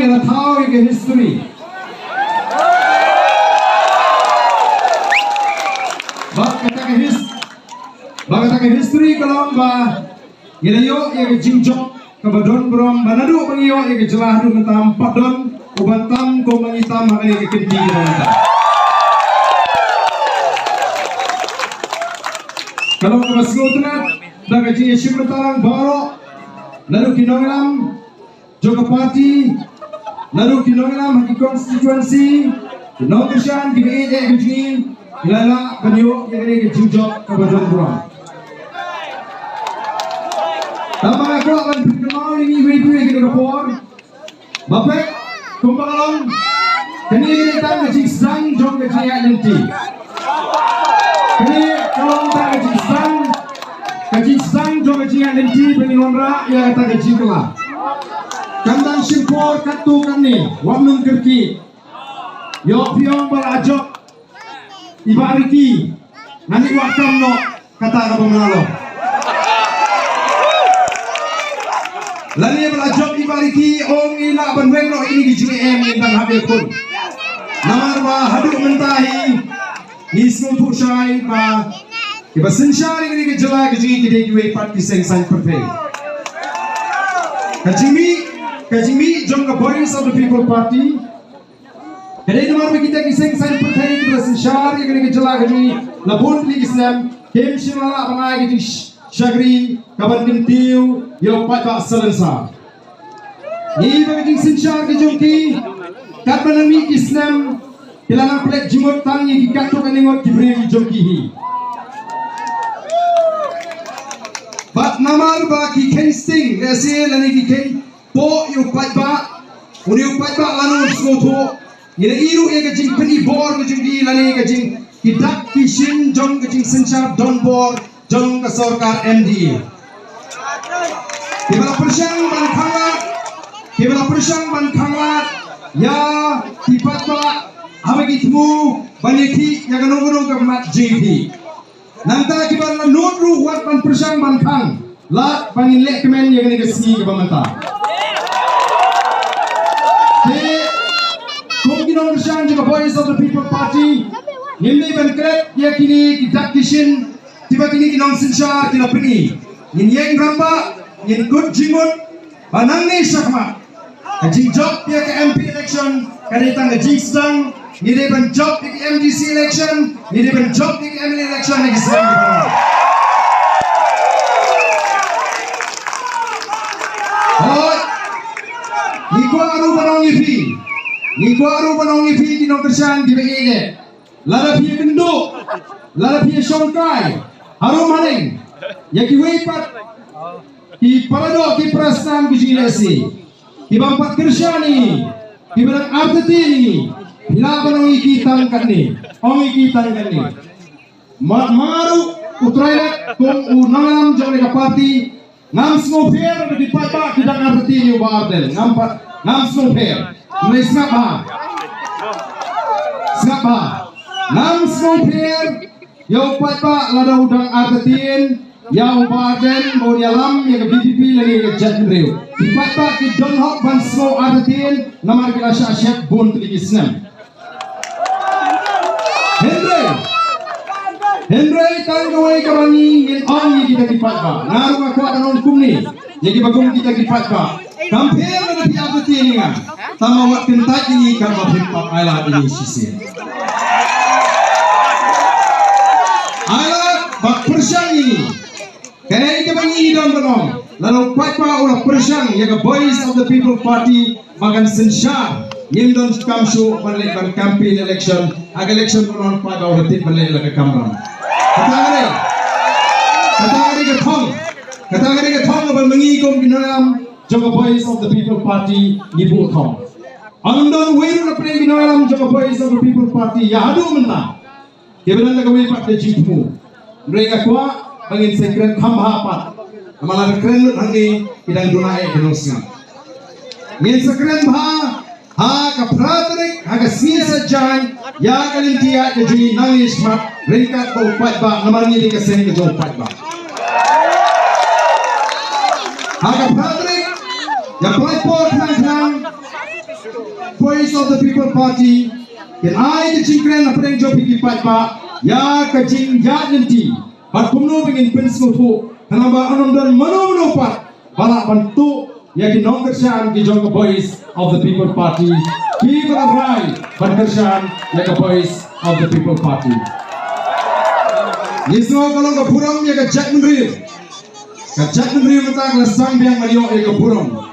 yang tahu ke history. Bak kata ke history kalau Ilayo yang jingjok kabadon berom banadu pengiyo yang jelah du mentam padon ubantam ko mangitam makanya ke kinti kita. Kalau ke masgotna dah kaji yesim mentarang baro lalu kinongelam joka party lalu kinongelam haki konstituensi kinongesan kini kaji ilala penyo yang ke jingjok kabadon berom. Tambah aku akan berkenal ini ibu-ibu yang kita rapor. Bapak, kumpangalong, kini kita ngajik sang jom kajaya nanti. Kini kalau kita ngajik sang jom kajaya nanti penginonra ya kita ngajik lah. Kandang simpor katu kani, wamnung kerki. Yo piong berajok, ibariki, nanti wakam no kata apa menalo. Lani berajok ibariki ong ila banweng no ini gijing intang habe kun. Namar ba haduk mentahi nismu pushai ba iba sensyari ini gejala gijing kide kiwe parti seng sang perfect. Kajimi jong ka voice of the people party. Kade namar ba kita kiseng sang perfect iba sensyari ini gejala gijing labun li Islam kem shimala bangai gijing Syagri, kawan kentiu, yo pada selensa. Ni bagi sensyar ke jongki, kat menami Islam, hilangan plek jumut tang yang dikatuk aningot diberi jongki hi. Bat namar bagi kensting, resi lani kiken, po yo pada, uni yo pada lanu semoto, ina iru e kajing peni bor kajing lani kajing kidak kishin jong kajing sensyar don bor. Jong ke sorkar MD. Kibala persang ban khanglat ya tipat ba hame gitmu baniki ya ganung ke mat JP. Nanta kibala notru wat ban persang ban khang lat ban lek kemen ya gani kesi ke pamanta. Ke kongkinong persang juga voice of the people party nimbi ban kret ya kini kidak kishin tiba kini kinong sensyar kina peni yin yang ramba yin good jimut banangni syakma kajing job dia ke MP election kaditang kajing sedang ni ban job di MDC election ni ban job di MLA election lagi sedang di bawah. Oh, ni ko aru banong ipi kinong kersan di begini lada pia genduk lada pia syongkai harum maning ya ki wepat ki parado ki prasnan bijilasi ki bampat kersyani ki barang artati ni bila banong iki tangkat ni ong iki tangkat ni maru utrailat kung unang jong ka party ngam smoper di papa ki dang artati ni bardel ngam smoper ni snapa ngam smoper yo papa lada udang artetin yang baden mau nyalam yang BPP lagi kejat reu papa ki don hok ban smo artetin namar kita syasyak bon tri islam Henry kan gawai kawangi ngin on kita ki papa ngaru aku akan hukum ni jadi bagong kita ki papa kampir ada di artetin ni kan tama wat kentai ini kan bapak ala ini sisi bak persang ini kaya ika bangi idon banong lalu papa ula persang yaga voice of the people party magan sensyar yindon kamshu balik ban campaign election ag election banong papa ula tip balik laga kamran katangari ke thong ban mangi kom ginam jaga voice of the people party ibu thong andon weru na pre ginam jaga voice of the people party ya adu menta kebelan laga we pat de jitmu mereka kuat bangin sekren khamba pat malah keren hangi idang dunae genosna ngin sekren bha ha ka pratrik ha ka sisa jan ya kalintia ke juni nangis mat ringkat ko pat ba namarni ke seni ke jol pat ba ha ka pratrik ya platform nang Voice of the People Party. Ken ai ke cingkren na preng jo piki pat pa ya ke jing ya nanti. Pat kumno pengin pensmo tu. Kenapa anom dan mano pat bala bantu ya ki nong kerjaan ki jong Voice of the People Party. Ki berai ban kerjaan ya ke Voice of the People Party. Nisno kalau ke puram ya ke Jack Menri. Ke Jack Menri mentak lesang biang mario ya ke puram.